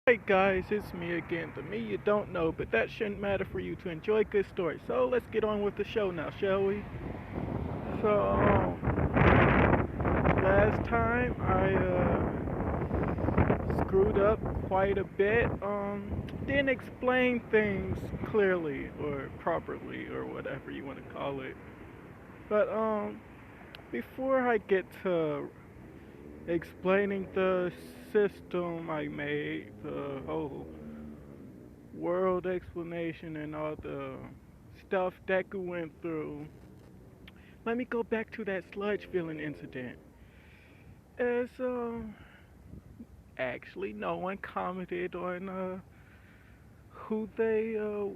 Hey guys, it's me again. The me you don't know, but that shouldn't matter for you to enjoy good stories. So let's get on with the show now, shall we? Last time I screwed up quite a bit. Didn't explain things clearly or properly or whatever you want to call it. But before I get to explaining the system I made, the whole world explanation and all the stuff Deku went through, let me go back to that sludge filling incident. As actually no one commented on who they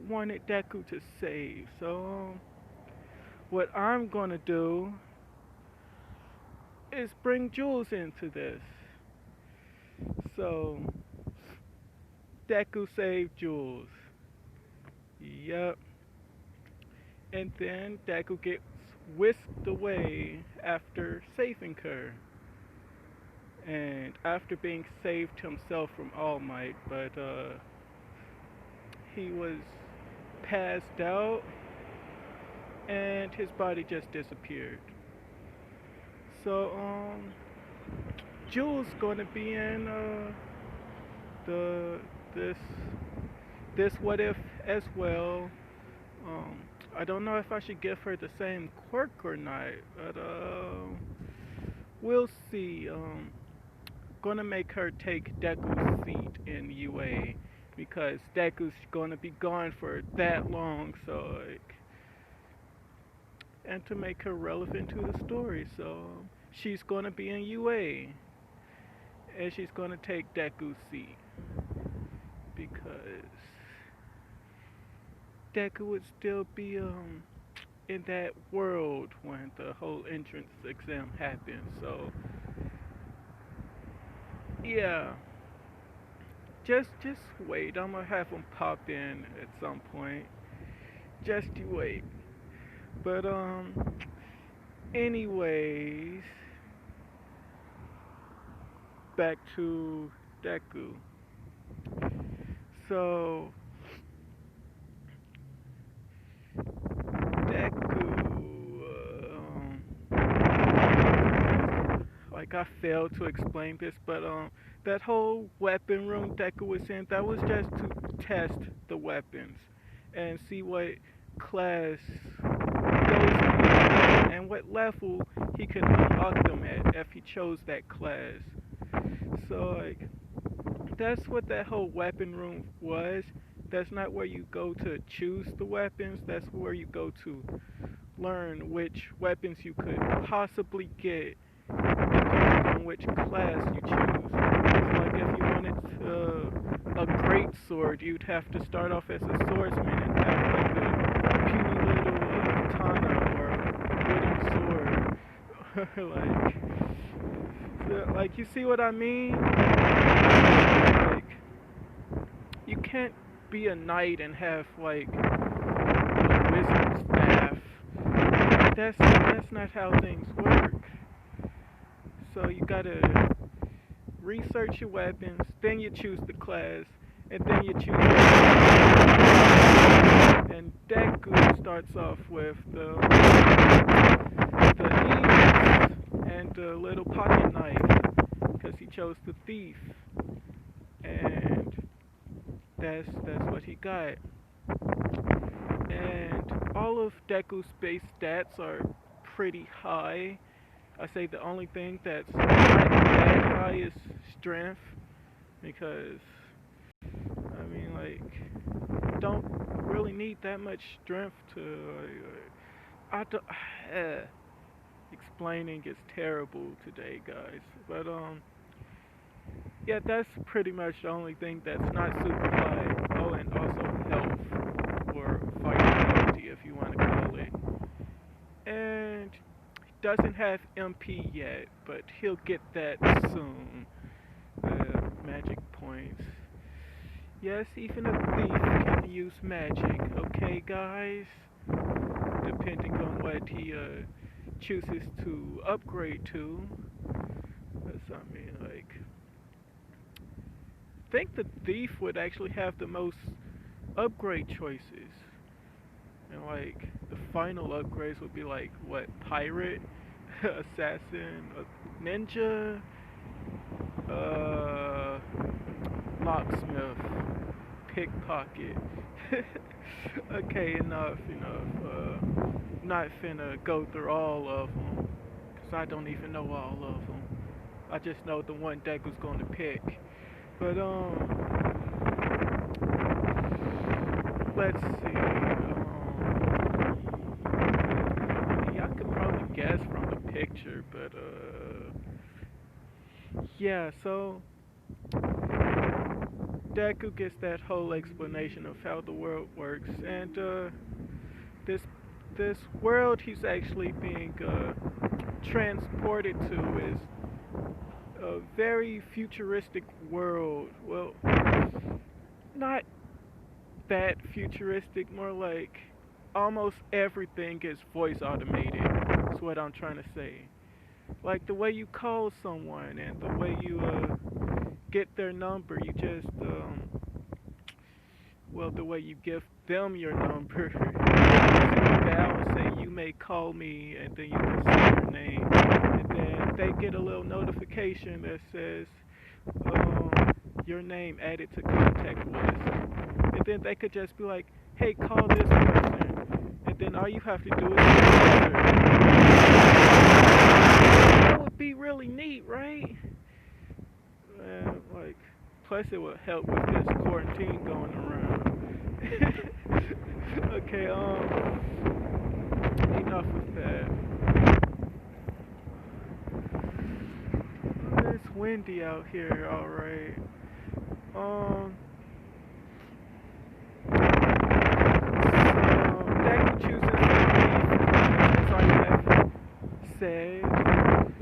wanted Deku to save. So what I'm gonna do is bring Jules into this. So Deku saved Jules. Yep. And then Deku gets whisked away after saving her. And after being saved himself from All Might, but he was passed out and his body just disappeared. So Jules gonna be in the this this what if as well. Um, I don't know if I should give her the same quirk or not, but we'll see. Gonna make her take Deku's seat in UA because Deku's gonna be gone for that long, so like, and to make her relevant to the story, so she's gonna be in UA and she's gonna take Deku's seat because Deku would still be in that world when the whole entrance exam happened. So yeah, just wait. I'm gonna have him pop in at some point. Just you wait. But anyways, back to Deku. So Deku, like I failed to explain this, but that whole weapon room Deku was in, that was just to test the weapons and see what class those and what level he could unlock them at if he chose that class. So like that's what that whole weapon room was. That's not where you go to choose the weapons. That's where you go to learn which weapons you could possibly get depending on which class you choose. It's like if you wanted a great sword, you'd have to start off as a swordsman and have like a puny little katana or wooden sword. Like you see what I mean? Like you can't be a knight and have like a wizard staff. That's not how things work. So you gotta research your weapons, then you choose the class, and then you choose. And Deku starts off with the ease and the little pocket knife because he chose the thief, and that's what he got. And all of Deku's base stats are pretty high. I say the only thing that's not that high is strength because I mean don't really need that much strength to I don't, explaining is terrible today, guys. But yeah, that's pretty much the only thing that's not super high. Oh, and also health or vitality, if you want to call it. And doesn't have MP yet, but he'll get that soon. Magic points. Yes, even a thief can use magic. Okay, guys. Depending on what he chooses to upgrade to. 'Cause, I mean, like think the thief would actually have the most upgrade choices. And like the final upgrades would be like what, pirate, assassin, ninja, uh, locksmith, pickpocket. Okay, enough. Not finna go through all of them, cause I don't even know all of them. I just know the one deck was gonna pick. But let's see. Yeah, I could probably guess from the picture, but yeah. So Deku gets that whole explanation of how the world works, and this this world he's actually being transported to is a very futuristic world. Well, not that futuristic, more like almost everything is voice automated. That's what I'm trying to say. Like the way you call someone and the way you get their number, you just well, the way you give them your number. You bow and say you may call me, and then you can say your name, and then they get a little notification that says um, your name added to contact list, and then they could just be like, hey, call this person, and then all you have to do is answer. That would be really neat, right? Like, plus it would help with this quarantine going around. Okay, enough with that. Oh, it's windy out here, alright. Um, Deku chooses as I have said,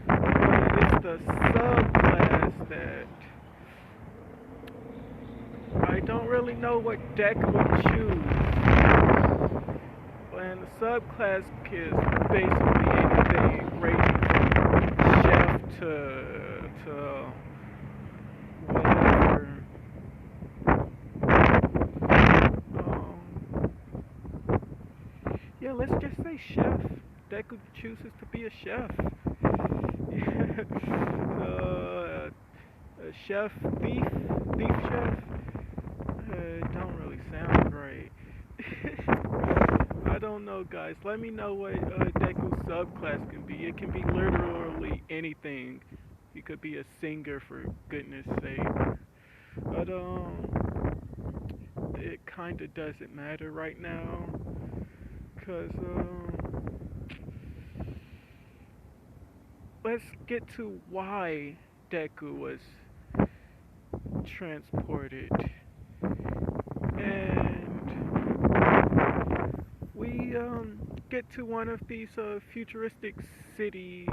but it is the subclass that I don't really know what Deku would choose. And the subclass is basically anything ranging from chef to whatever. Um, yeah, let's just say chef. Deku chooses to be a chef. A chef, thief chef. It don't really sound right. I don't know, guys. Let me know what Deku's subclass can be. It can be literally anything. He could be a singer, for goodness sake. But it kind of doesn't matter right now, cause let's get to why Deku was transported. And we get to one of these futuristic cities.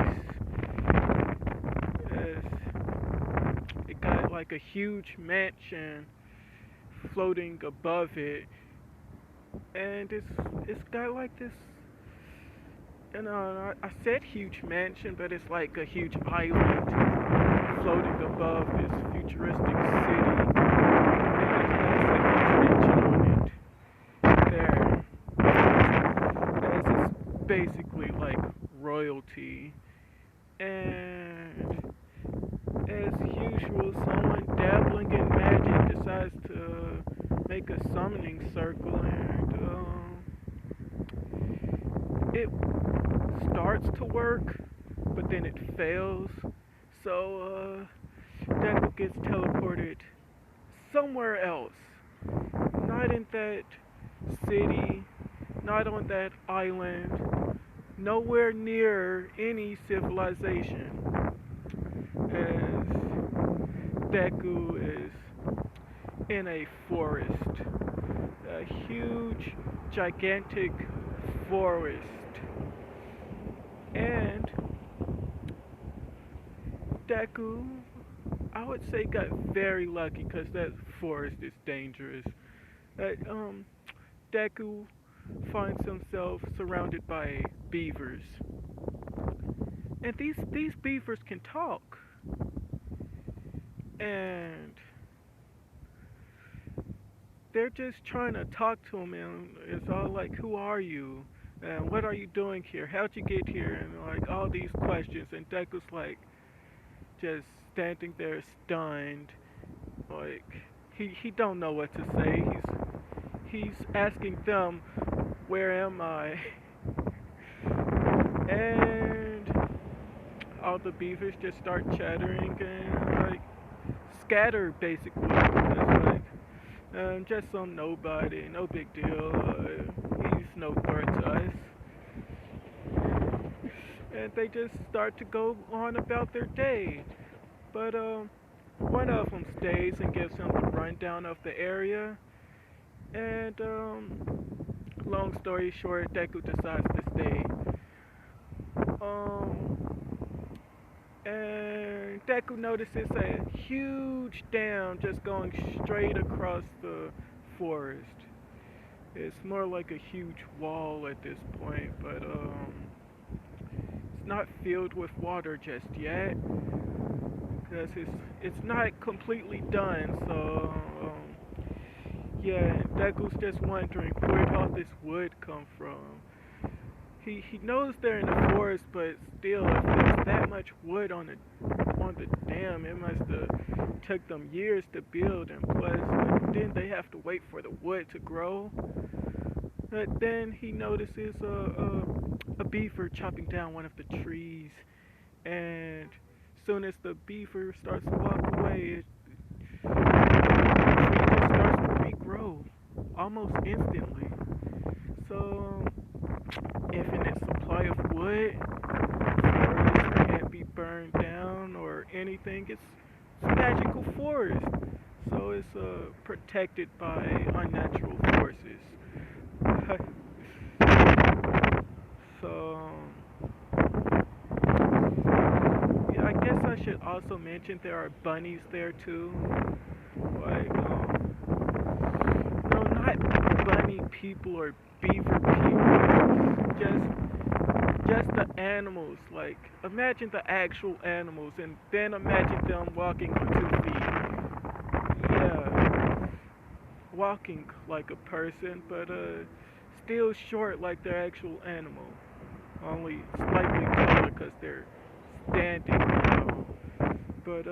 It got like a huge mansion floating above it, and it's got like this. And I said huge mansion, but it's like a huge island floating above this futuristic city, and it has a huge mansion on it. There, as it's basically like royalty, and as usual, someone dabbling in magic decides to make a summoning circle, and it starts to work, but then it fails. So Deku gets teleported somewhere else, not in that city, not on that island, nowhere near any civilization. As Deku is in a forest, a huge, gigantic forest, and Deku, I would say, got very lucky because that forest is dangerous. That Deku finds himself surrounded by beavers, and these beavers can talk, and they're just trying to talk to him, and it's all like, "Who are you? And what are you doing here? How'd you get here?" And like all these questions, and Deku's like just standing there stunned, like he don't know what to say. He's asking them, "Where am I?" And all the beavers just start chattering and like scatter basically. It's like just some nobody, no big deal. He's no threat to us. And they just start to go on about their day. But one of them stays and gives him the rundown of the area. And long story short, Deku decides to stay. Um, and Deku notices a huge dam just going straight across the forest. It's more like a huge wall at this point, but it's not filled with water just yet because it's not completely done. So yeah, Deku's just wondering where'd all this wood come from. He knows they're in the forest, but still, if there's that much wood on the dam, it must have took them years to build, and plus, then they have to wait for the wood to grow. But then he notices a beaver chopping down one of the trees, and soon as the beaver starts to walk away, the tree just starts to regrow almost instantly. So, infinite supply of wood, forest can't be burned down or anything. It's magical forest, so it's protected by unnatural forces. So, yeah, I guess I should also mention there are bunnies there too. Like, no, not bunny people or beaver people. Just the animals. Like, imagine the actual animals, and then imagine them walking on 2 feet. Yeah, walking like a person, but still short like their actual animal. Only slightly taller because they're standing. But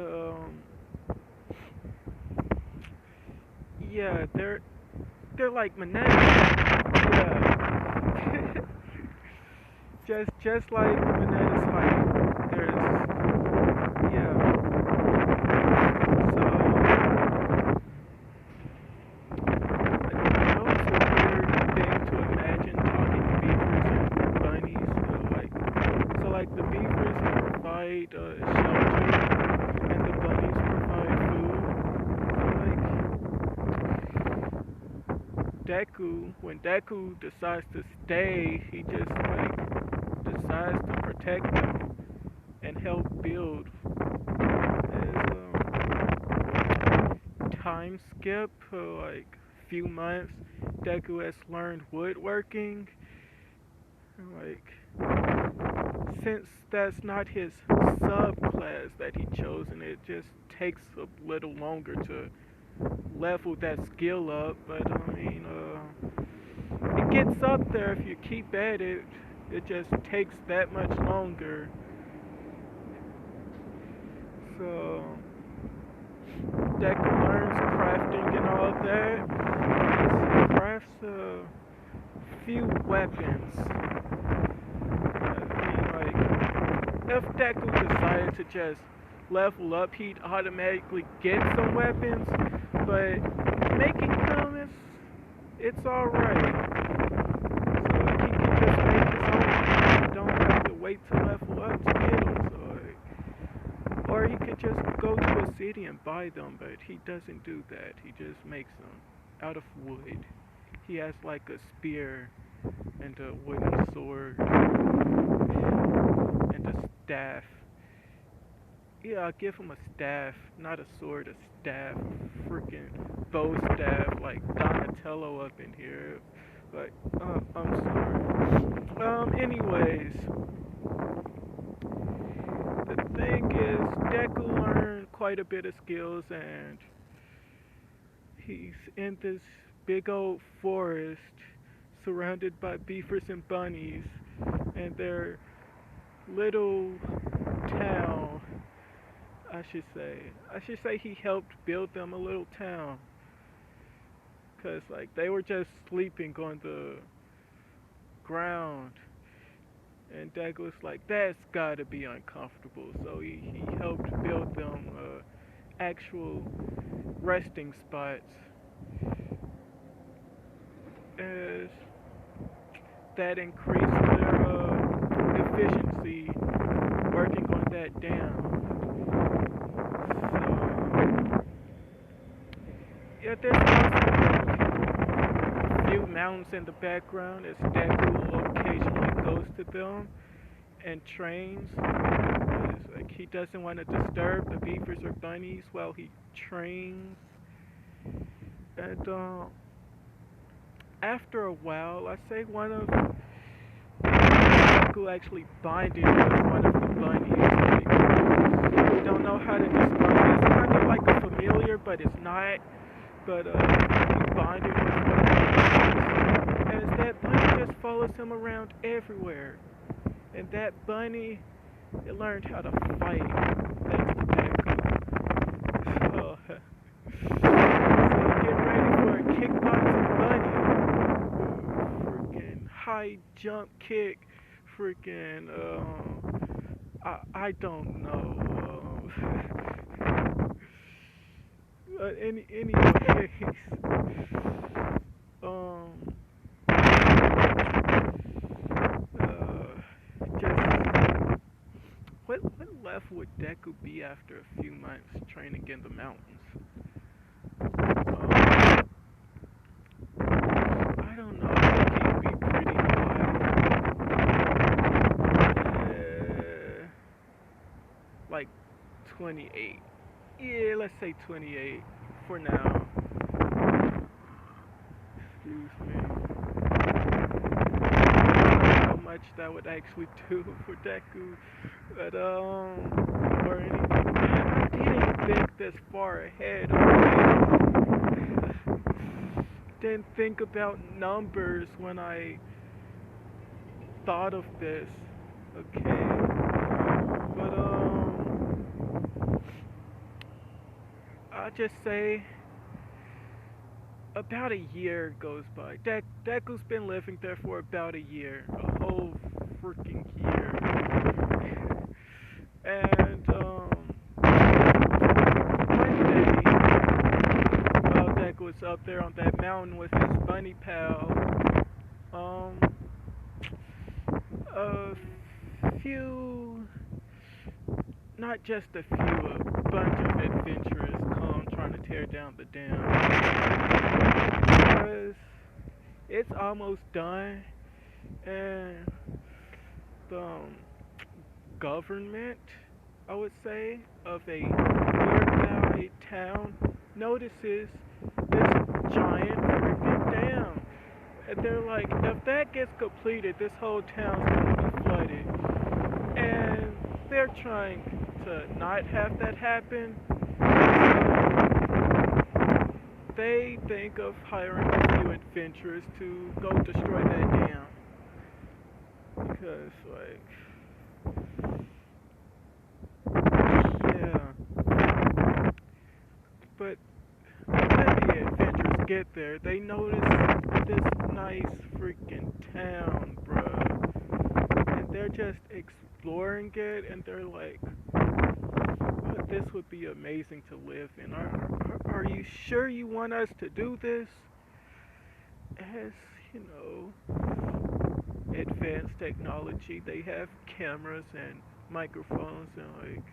yeah, they're like bananas. Yeah. just like bananas height. There's yeah. So I know it's a weird thing to imagine talking beavers and bunnies. So like the beavers provide shelter and the bunnies provide food. So like when Deku decides to stay, he just like decides to protect them and help build. As time skip, like few months, Deku has learned woodworking. Like since that's not his subclass that he chose, and it just takes a little longer to level that skill up. But I mean, it gets up there if you keep at it. It just takes that much longer. So Deku learns crafting and all that. He crafts a few weapons. I mean, like, if Deku decided to just level up, he'd automatically get some weapons. But making them it's alright. So he can just make his own. He don't have to wait to level up to get them. So, like, or he could just go to a city and buy them, but he doesn't do that. He just makes them out of wood. He has like a spear and a wooden sword and a staff. Yeah, I'll give him a staff, not a sword, a staff. Freaking bow staff, like Donatello up in here. But, I'm sorry. Anyways, the thing is, Deku learned quite a bit of skills, and he's in this big old forest surrounded by beavers and bunnies and their little town. I should say he helped build them a little town, cause like they were just sleeping on the ground, and Deku was like, "That's gotta be uncomfortable." So he helped build them actual resting spots, as that increased their efficiency working on that dam. So yeah, there's also a few mountains in the background as Deku occasionally goes to them and trains. It's like he doesn't want to disturb the beavers or bunnies while he trains. And after a while, I say one of Deku actually bonded with one of the bunnies. Like, I don't know how to describe it. It's kind of like a familiar, but it's not. But he bonded with one of the bunnies, as that bunny just follows him around everywhere. And that bunny, it learned how to fight. Thanks to Deku. So, so get ready for a kickboxing bunny. Freaking high jump kick. Freaking, I don't know. Anyways, um, just what level would Deku be after a few months training in the mountains? Um, I don't know. I think he'd be pretty high. Like 28. Yeah, let's say 28 for now. Excuse me. How much that would actually do for Deku, but or anything. Man, I didn't think this far ahead. Okay, didn't think about numbers when I thought of this. Okay, but I'll just say about a year goes by. Deku's been living there for about a year, a whole freaking year. And one day, while Deku was up there on that mountain with his bunny pal, um, a few, not just a few, a bunch of adventurers come trying to tear down the dam. Because it's almost done, and the government, I would say, of a nearby town notices this giant freaking dam. And they're like, if that gets completed, this whole town's gonna be flooded. And they're trying to not have that happen. So they think of hiring a few adventurers to go destroy that dam. Because, like, yeah. But when the adventurers get there, they notice this nice freaking town, bruh. And they're just exploring it, and they're like, oh, this would be amazing to live in. Are you sure you want us to do this? As, you know, advanced technology, they have cameras and microphones and, like,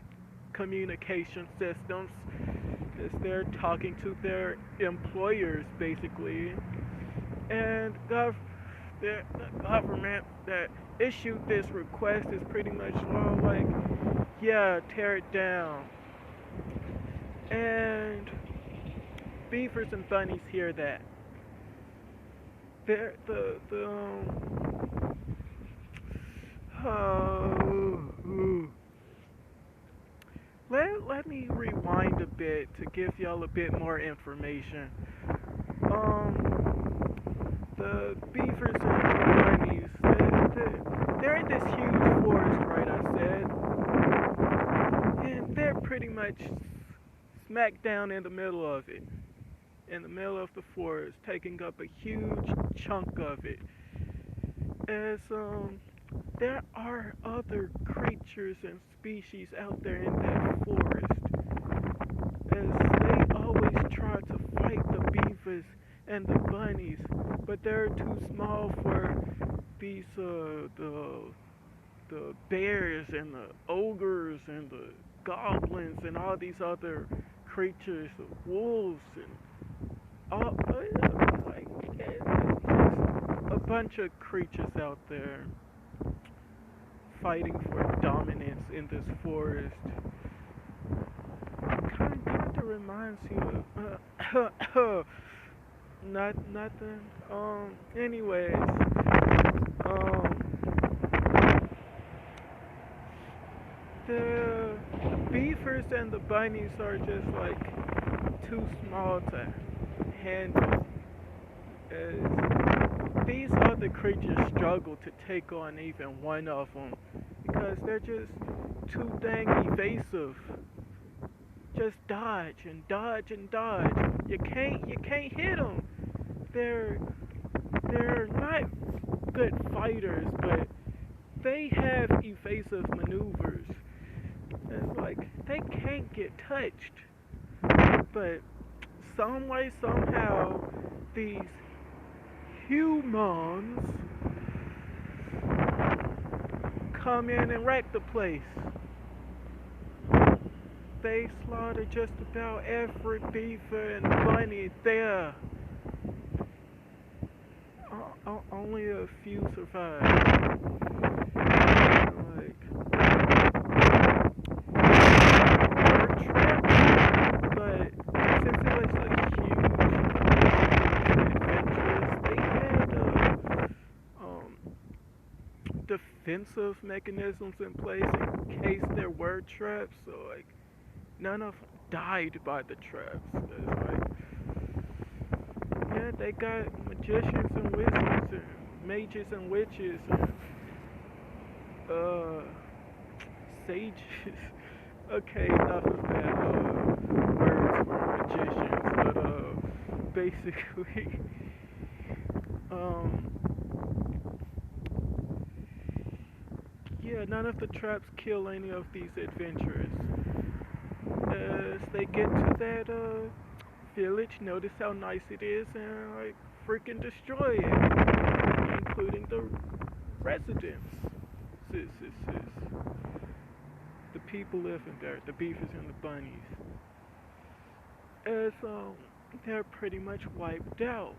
communication systems, as they're talking to their employers, basically. And the government that issued this request is pretty much all like, yeah, tear it down. And beavers and bunnies hear that. They're, oh, let me rewind a bit to give y'all a bit more information. the beavers and bunnies, they're in this huge forest, right? I said, and they're pretty much smack down in the middle of it, in the middle of the forest, taking up a huge chunk of it. As there are other creatures and species out there in that forest, as they always try to fight the beavers and the bunnies, but they're too small for these the bears and the ogres and the goblins and all these other creatures, the wolves and all like just a bunch of creatures out there fighting for dominance in this forest. Kind of reminds you of nothing. Anyways, the beavers and the bunnies are just like too small to handle. As these other creatures struggle to take on even one of them because they're just too dang evasive. Just dodge and dodge and dodge. You can't hit them. They're they're not good fighters, but they have evasive maneuvers. It's like they can't get touched. But some way, somehow, these humans come in and wreck the place. They slaughter just about every beaver and bunny there. Only a few survive. Like, but since it was a huge adventurous, they had defensive mechanisms in place in case there were traps. So like, none of them died by the traps. It's like, yeah, they got magicians and wizards and mages and witches and sages. Okay, enough of that words for magicians, but basically, yeah, none of the traps kill any of these adventurers. As they get to that village, notice how nice it is, and like freaking destroy it, including the residents. Sis. The people living there, the beavers and the bunnies. As they're pretty much wiped out,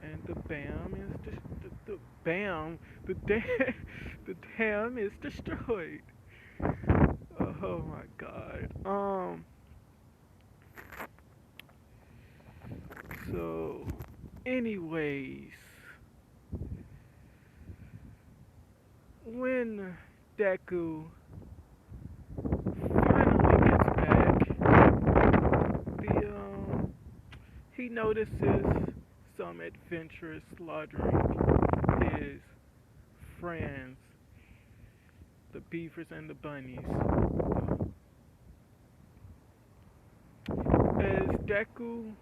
and the dam is the bam the dam the dam is destroyed. Oh my god. So, anyways, when Deku finally gets back, he notices some adventurers slaughtering his friends, the beavers and the bunnies. As Deku,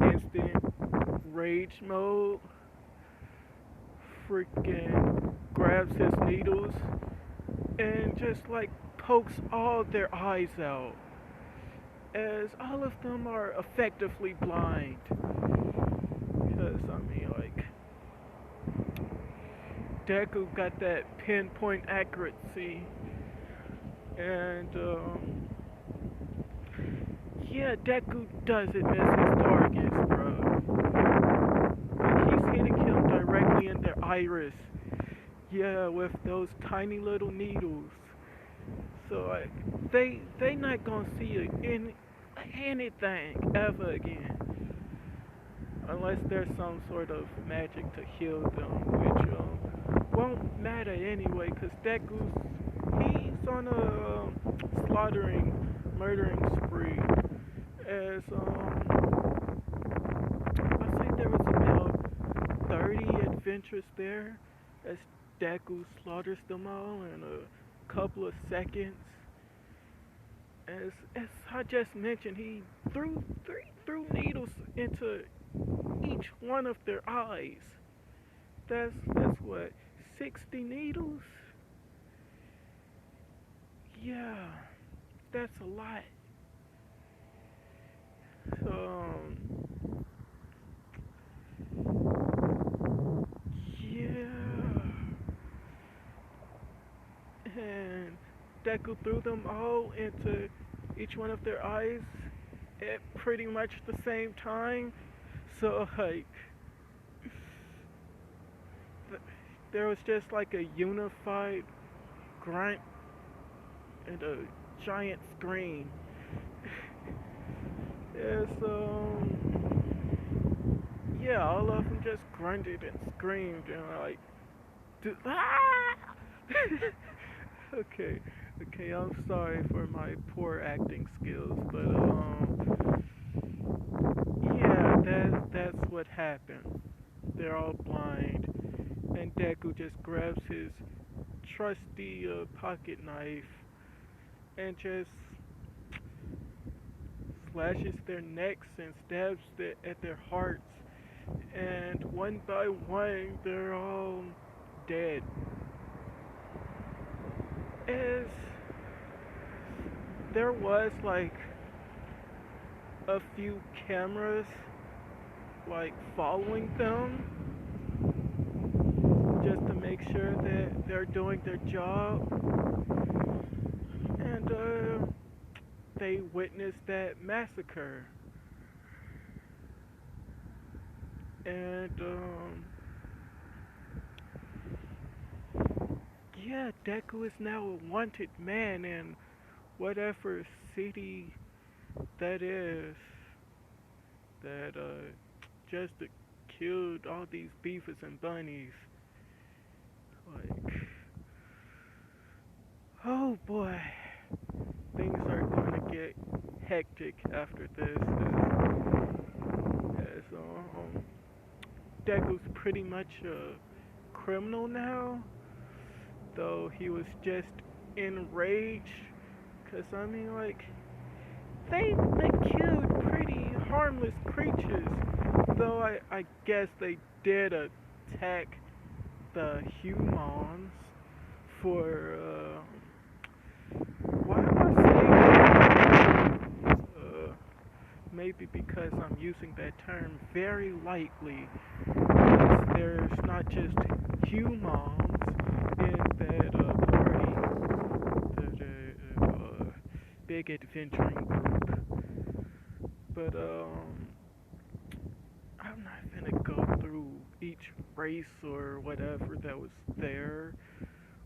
instant rage mode, freaking grabs his needles and just like pokes all their eyes out, as all of them are effectively blind. Because I mean, like, Deku got that pinpoint accuracy, and yeah, Deku doesn't miss his targets, bro. Like, he's hitting him directly in their iris. Yeah, with those tiny little needles. So like, they not gonna see anything ever again, unless there's some sort of magic to heal them, which won't matter anyway, cause he's on a murdering spree. As I think there was about adventures there as Deku slaughters them all in a couple of seconds. As I just mentioned, he threw needles into each one of their eyes. That's what, 60 needles? Yeah, that's a lot. So yeah, and Deku threw them all into each one of their eyes at pretty much the same time. So like, there was just like a unified grunt and a giant scream. Yeah, so yeah, all of them just grunted and screamed and like, ah! okay, okay, I'm sorry for my poor acting skills, but yeah, that's what happened. They're all blind, and Deku just grabs his trusty pocket knife and just slashes their necks and stabs at their hearts, and one by one they're all dead. As there was like a few cameras like following them just to make sure that they're doing their job, and they witnessed that massacre. And yeah, Deku is now a wanted man in whatever city that is that just killed all these beavers and bunnies. Like, oh boy, things are going to get hectic after this. As Deku's pretty much a criminal now, though he was just enraged. Cause I mean, like, they killed pretty harmless creatures, though I guess they did attack the humans for why am I saying maybe because I'm using that term very lightly, because there's not just humans in that party, the big adventuring group, but I'm not gonna go through each race or whatever that was there.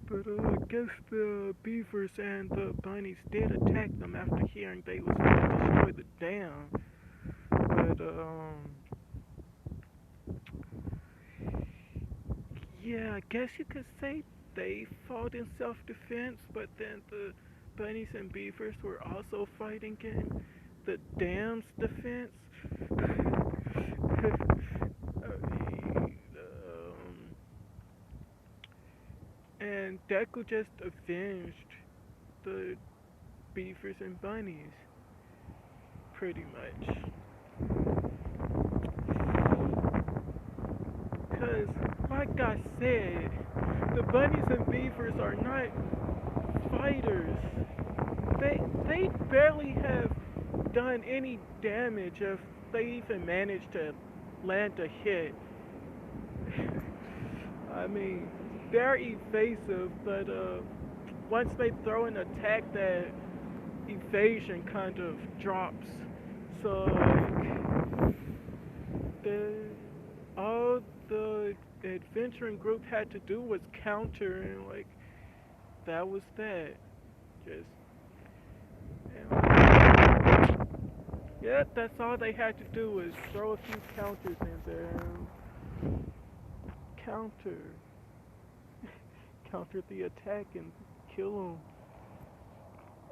But I guess the beavers and the bunnies did attack them after hearing they was going to destroy the dam. But yeah, I guess you could say they fought in self-defense, but then the bunnies and beavers were also fighting in the dam's defense. And Deku just avenged the beavers and bunnies, pretty much. Because, like I said, the bunnies and beavers are not fighters. They barely have done any damage if they even managed to land a hit. I mean, they're evasive, but once they throw an attack, that evasion kind of drops. So like, all the adventuring group had to do was counter, and like that was that. Just and, yeah, that's all they had to do was throw a few counters in there. Counter, counter the attack and kill them.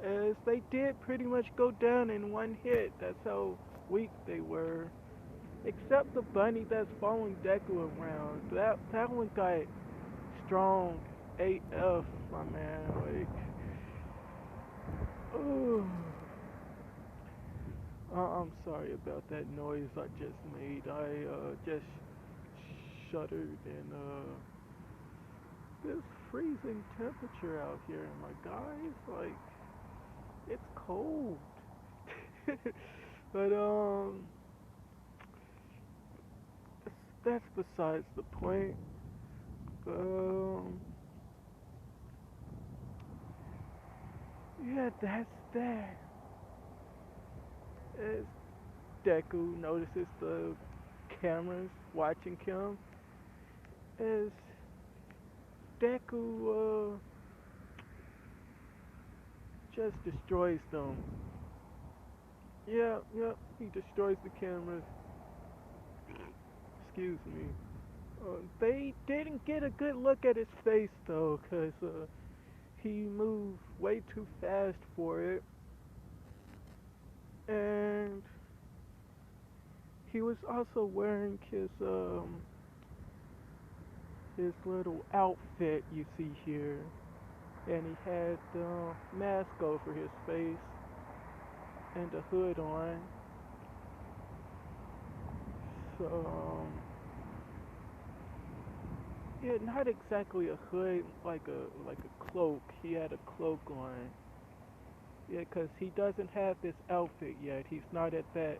As they did pretty much go down in one hit. That's how weak they were. Except the bunny that's following Deku around. That one got strong AF, my man. Like, oh, I'm sorry about that noise I just made. I just shuddered in this freezing temperature out here, my guys. Like, it's cold. But that's besides the point. Um, yeah, that's that. As Deku notices the cameras watching him, as Deku just destroys them. Yeah, yeah, he destroys the cameras. Excuse me. They didn't get a good look at his face though, 'cause he moved way too fast for it, and he was also wearing his little outfit you see here, and he had the mask over his face and the hood on. So yeah, not exactly a hood, like a cloak. He had a cloak on. Yeah, 'cause he doesn't have this outfit yet. He's not at that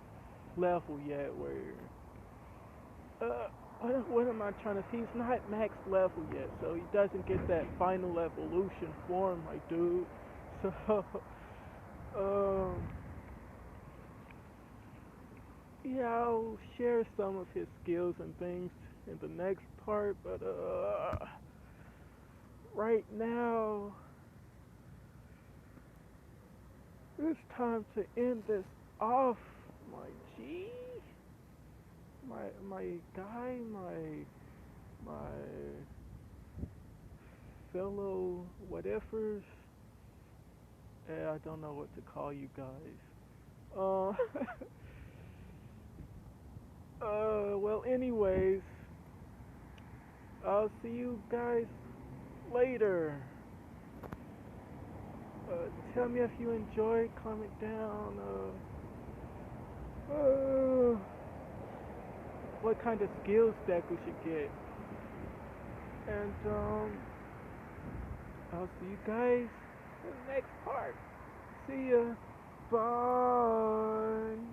level yet where what am I trying to? He's not max level yet, so he doesn't get that final evolution form, my dude. So, um, yeah, I'll share some of his skills and things in the next part, but right now it's time to end this off, my G, my guy, my fellow whatevers. I don't know what to call you guys. Uh, well, anyways, I'll see you guys later. Tell me if you enjoyed, comment down, uh, what kind of skills that we should get. And, I'll see you guys in the next part. See ya. Bye.